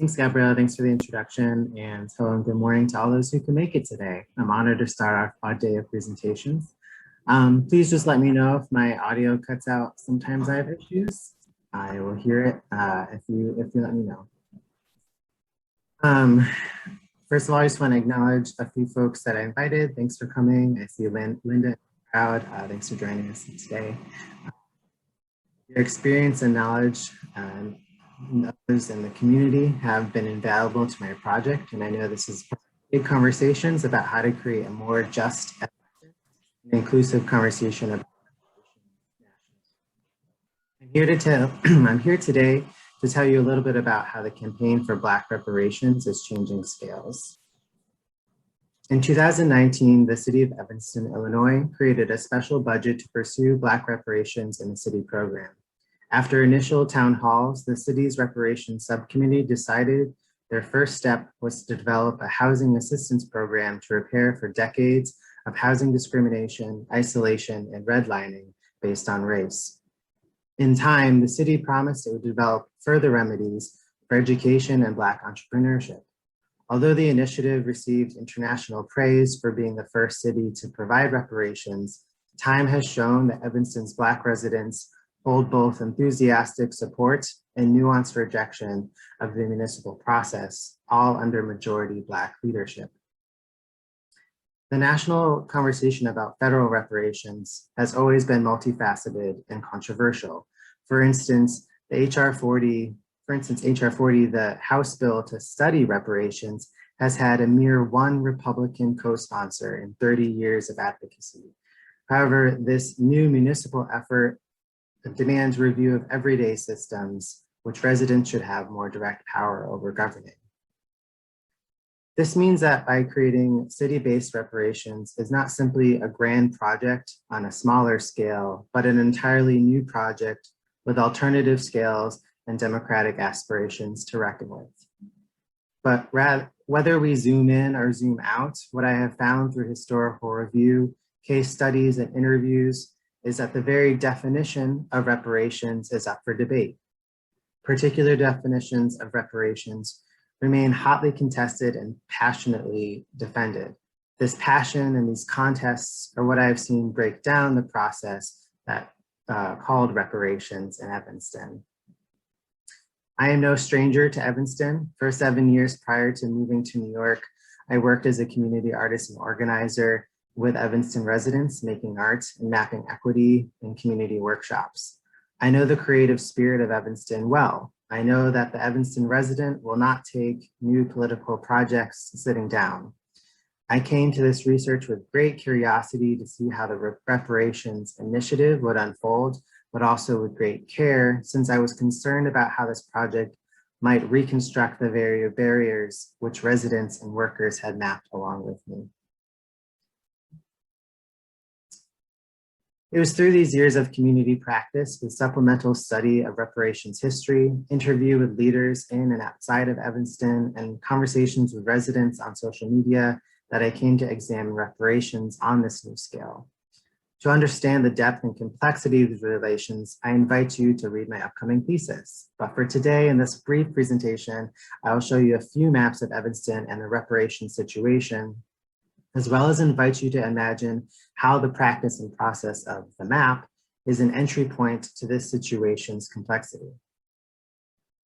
Thanks, Gabrielle. Thanks for the introduction, and hello and good morning to all those who can make it today. I'm honored to start our odd day of presentations. Please just let me know if my audio cuts out. Sometimes I have issues. I will hear it if you let me know. First of all, I just want to acknowledge a few folks that I invited. Thanks for coming. I see Linda in the crowd. Thanks for joining us today. Your experience and knowledge and others in the community have been invaluable to my project, and I know this is big conversations about how to create a more just and inclusive conversation about I'm here today to tell you a little bit about how the campaign for Black reparations is changing scales. In 2019, the city of Evanston, Illinois, created a special budget to pursue Black reparations in the city program. After initial town halls, the city's reparations subcommittee decided their first step was to develop a housing assistance program to repair for decades of housing discrimination, isolation, and redlining based on race. In time, the city promised it would develop further remedies for education and Black entrepreneurship. Although the initiative received international praise for being the first city to provide reparations, time has shown that Evanston's Black residents hold both enthusiastic support and nuanced rejection of the municipal process, all under majority Black leadership. The national conversation about federal reparations has always been multifaceted and controversial. For instance, HR 40, the House bill to study reparations, has had a mere one Republican co-sponsor in 30 years of advocacy. However, this new municipal effort demands review of everyday systems, which residents should have more direct power over governing. This means that by creating city-based reparations is not simply a grand project on a smaller scale, but an entirely new project with alternative scales and democratic aspirations to reckon with. But whether we zoom in or zoom out, what I have found through historical review, case studies, and interviews is that the very definition of reparations is up for debate. Particular definitions of reparations remain hotly contested and passionately defended. This passion and these contests are what I have seen break down the process that called reparations in Evanston. I am no stranger to Evanston. For 7 years prior to moving to New York, I worked as a community artist and organizer with Evanston residents, making art and mapping equity in community workshops. I know the creative spirit of Evanston well. I know that the Evanston resident will not take new political projects sitting down. I came to this research with great curiosity to see how the reparations initiative would unfold, but also with great care, since I was concerned about how this project might reconstruct the very barriers which residents and workers had mapped along with me. It was through these years of community practice with supplemental study of reparations history, interview with leaders in and outside of Evanston, and conversations with residents on social media that I came to examine reparations on this new scale. To understand the depth and complexity of these relations, I invite you to read my upcoming thesis. But for today, in this brief presentation, I will show you a few maps of Evanston and the reparations situation, as well as invite you to imagine how the practice and process of the map is an entry point to this situation's complexity.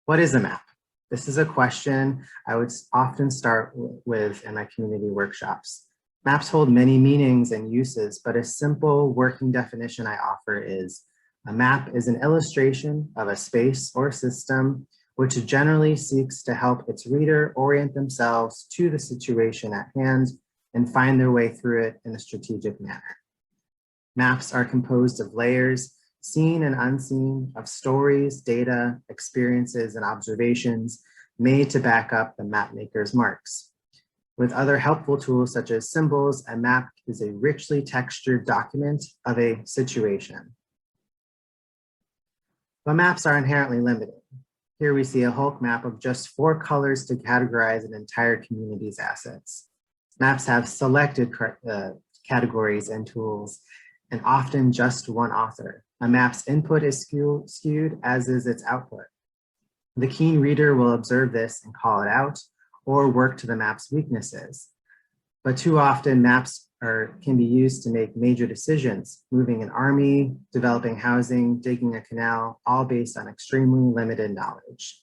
What is a map? This is a question I would often start with in my community workshops. Maps hold many meanings and uses, but a simple working definition I offer is a map is an illustration of a space or system which generally seeks to help its reader orient themselves to the situation at hand and find their way through it in a strategic manner. Maps are composed of layers, seen and unseen, of stories, data, experiences, and observations made to back up the mapmaker's marks. With other helpful tools such as symbols, a map is a richly textured document of a situation. But maps are inherently limited. Here we see a Hulk map of just 4 colors to categorize an entire community's assets. Maps have selected categories and tools, and often just one author. A map's input is skewed, as is its output. The keen reader will observe this and call it out or work to the map's weaknesses. But too often maps can be used to make major decisions, moving an army, developing housing, digging a canal, all based on extremely limited knowledge.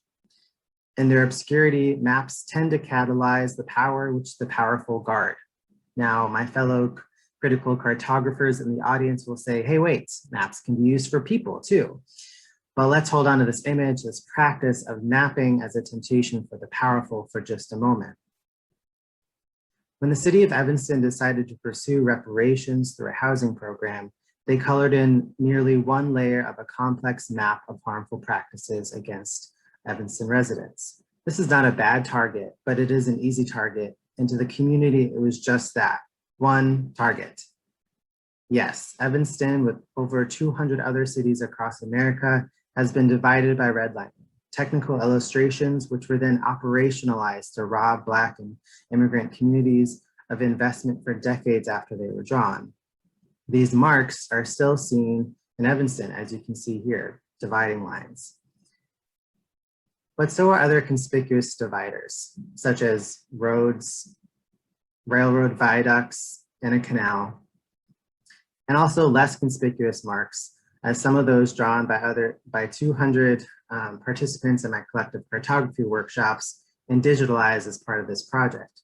In their obscurity, maps tend to catalyze the power which the powerful guard. Now, my fellow critical cartographers in the audience will say, hey, wait, maps can be used for people too. But let's hold on to this image, this practice of mapping as a temptation for the powerful for just a moment. When the city of Evanston decided to pursue reparations through a housing program, they colored in nearly one layer of a complex map of harmful practices against Evanston residents. This is not a bad target, but it is an easy target. And to the community, it was just that, one target. Yes, Evanston, with over 200 other cities across America, has been divided by redlining. Technical illustrations, which were then operationalized to rob Black and immigrant communities of investment for decades after they were drawn. These marks are still seen in Evanston, as you can see here, dividing lines. But so are other conspicuous dividers, such as roads, railroad viaducts, and a canal, and also less conspicuous marks, as some of those drawn by 200 participants in my collective cartography workshops and digitalized as part of this project.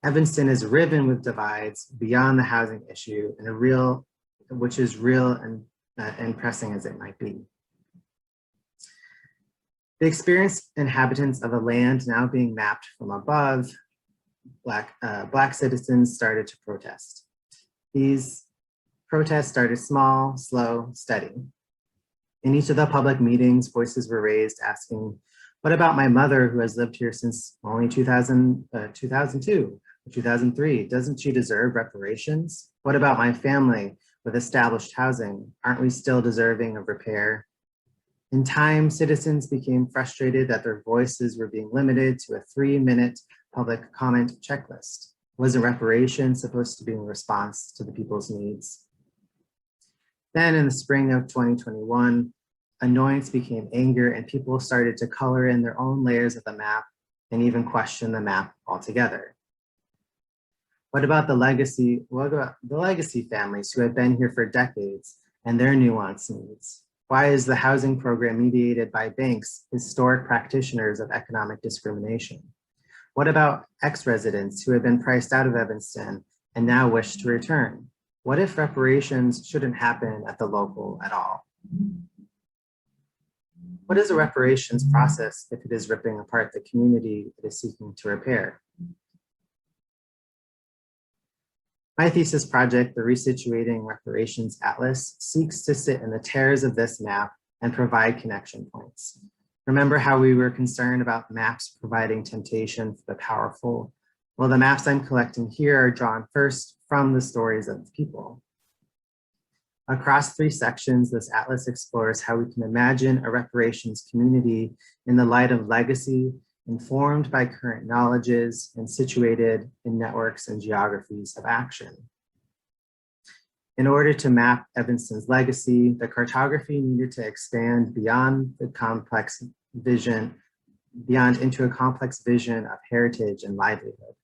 Evanston is riven with divides beyond the housing issue, and which is real and pressing as it might be. The experienced inhabitants of a land now being mapped from above, Black citizens started to protest. These protests started small, slow, steady. In each of the public meetings, voices were raised asking, what about my mother who has lived here since only 2002 or 2003? Doesn't she deserve reparations? What about my family with established housing? Aren't we still deserving of repair? In time, citizens became frustrated that their voices were being limited to a 3-minute public comment checklist. Wasn't reparations supposed to be in response to the people's needs? Then in the spring of 2021, annoyance became anger and people started to color in their own layers of the map and even question the map altogether. What about the legacy families who have been here for decades and their nuanced needs? Why is the housing program mediated by banks, historic practitioners of economic discrimination? What about ex-residents who have been priced out of Evanston and now wish to return? What if reparations shouldn't happen at the local at all? What is a reparations process if it is ripping apart the community it is seeking to repair? My thesis project, the Resituating Reparations Atlas, seeks to sit in the tears of this map and provide connection points. Remember how we were concerned about maps providing temptation for the powerful? Well, the maps I'm collecting here are drawn first from the stories of the people. Across 3 sections, this atlas explores how we can imagine a reparations community in the light of legacy, informed by current knowledges and situated in networks and geographies of action. In order to map Evanston's legacy, the cartography needed to expand beyond into a complex vision of heritage and livelihood.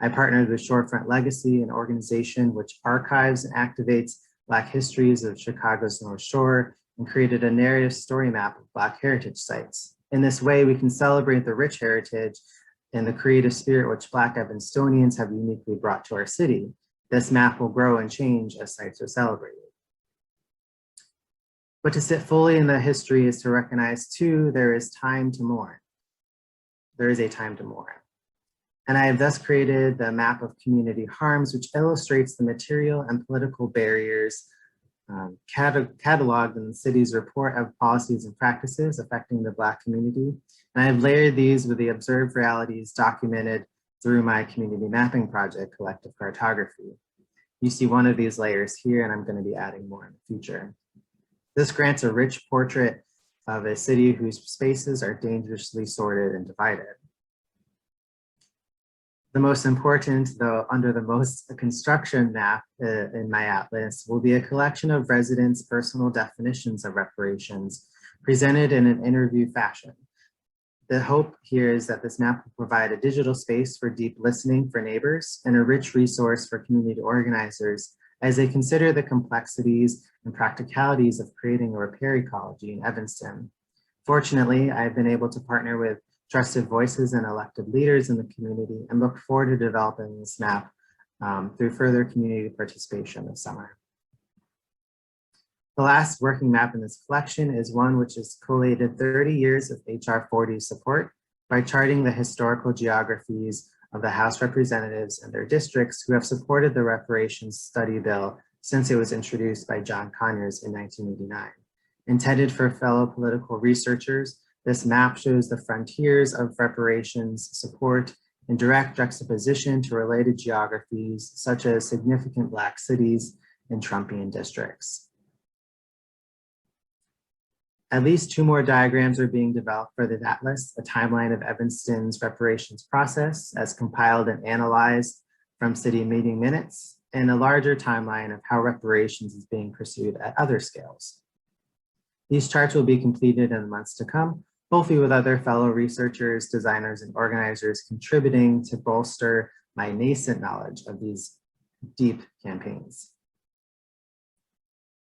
I partnered with Shorefront Legacy, an organization which archives and activates Black histories of Chicago's North Shore, and created a narrative story map of Black heritage sites. In this way, we can celebrate the rich heritage and the creative spirit which Black Evanstonians have uniquely brought to our city. This map will grow and change as sites are celebrated. But to sit fully in the history is to recognize too, there is time to mourn. There is a time to mourn. And I have thus created the map of community harms, which illustrates the material and political barriers cataloged in the city's report of policies and practices affecting the Black community. And I have layered these with the observed realities documented through my community mapping project, Collective Cartography. You see one of these layers here, and I'm going to be adding more in the future. This grants a rich portrait of a city whose spaces are dangerously sorted and divided. The most important, though under the most construction map in my atlas, will be a collection of residents' personal definitions of reparations presented in an interview fashion. The hope here is that this map will provide a digital space for deep listening for neighbors and a rich resource for community organizers as they consider the complexities and practicalities of creating a repair ecology in Evanston. Fortunately, I've been able to partner with trusted voices and elected leaders in the community and look forward to developing this map through further community participation this summer. The last working map in this collection is one which has collated 30 years of HR 40 support by charting the historical geographies of the House representatives and their districts who have supported the reparations study bill since it was introduced by John Conyers in 1989. Intended for fellow political researchers, this map shows the frontiers of reparations support in direct juxtaposition to related geographies such as significant Black cities and Trumpian districts. At least 2 more diagrams are being developed for the atlas, a timeline of Evanston's reparations process as compiled and analyzed from city meeting minutes, and a larger timeline of how reparations is being pursued at other scales. These charts will be completed in the months to come, hopefully with other fellow researchers, designers, and organizers contributing to bolster my nascent knowledge of these deep campaigns.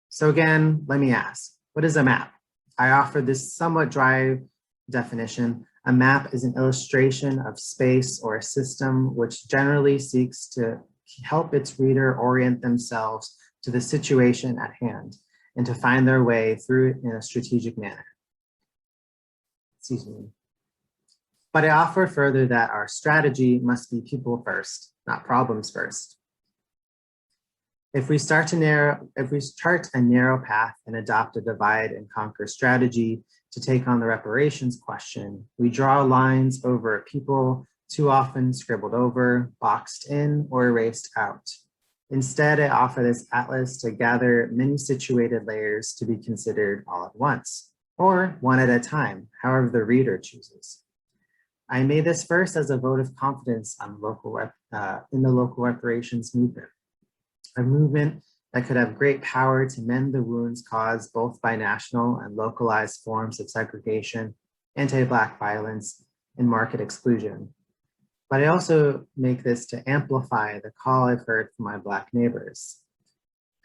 So again, let me ask, what is a map? I offer this somewhat dry definition. A map is an illustration of space or a system which generally seeks to help its reader orient themselves to the situation at hand and to find their way through it in a strategic manner. Excuse me. But I offer further that our strategy must be people first, not problems first. If we chart a narrow path and adopt a divide and conquer strategy to take on the reparations question, we draw lines over a people too often scribbled over, boxed in, or erased out. Instead, I offer this atlas to gather many situated layers to be considered all at once, or one at a time, however the reader chooses. I made this first as a vote of confidence on in the local reparations movement. A movement that could have great power to mend the wounds caused both by national and localized forms of segregation, anti-Black violence, and market exclusion. But I also make this to amplify the call I've heard from my Black neighbors.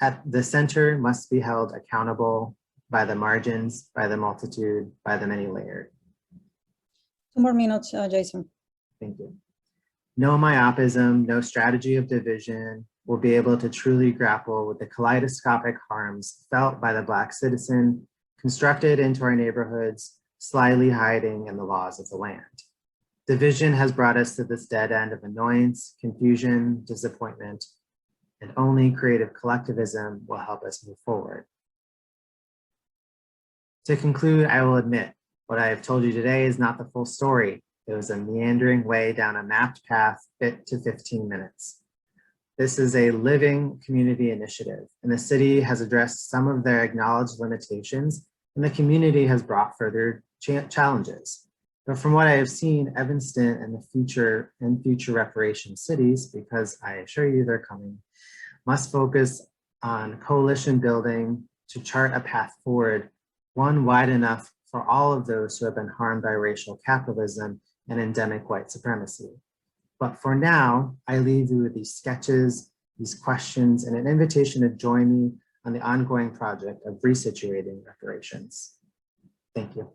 At the center must be held accountable by the margins, by the multitude, by the many layered. 2 more minutes, Jason. Thank you. No myopism, no strategy of division will be able to truly grapple with the kaleidoscopic harms felt by the Black citizen, constructed into our neighborhoods, slyly hiding in the laws of the land. Division has brought us to this dead end of annoyance, confusion, disappointment, and only creative collectivism will help us move forward. To conclude, I will admit, what I have told you today is not the full story. It was a meandering way down a mapped path fit to 15 minutes. This is a living community initiative, and the city has addressed some of their acknowledged limitations, and the community has brought further challenges. But from what I have seen, Evanston and future reparation cities, because I assure you they're coming, must focus on coalition building to chart a path forward, one wide enough for all of those who have been harmed by racial capitalism and endemic white supremacy. But for now, I leave you with these sketches, these questions, and an invitation to join me on the ongoing project of resituating reparations. Thank you.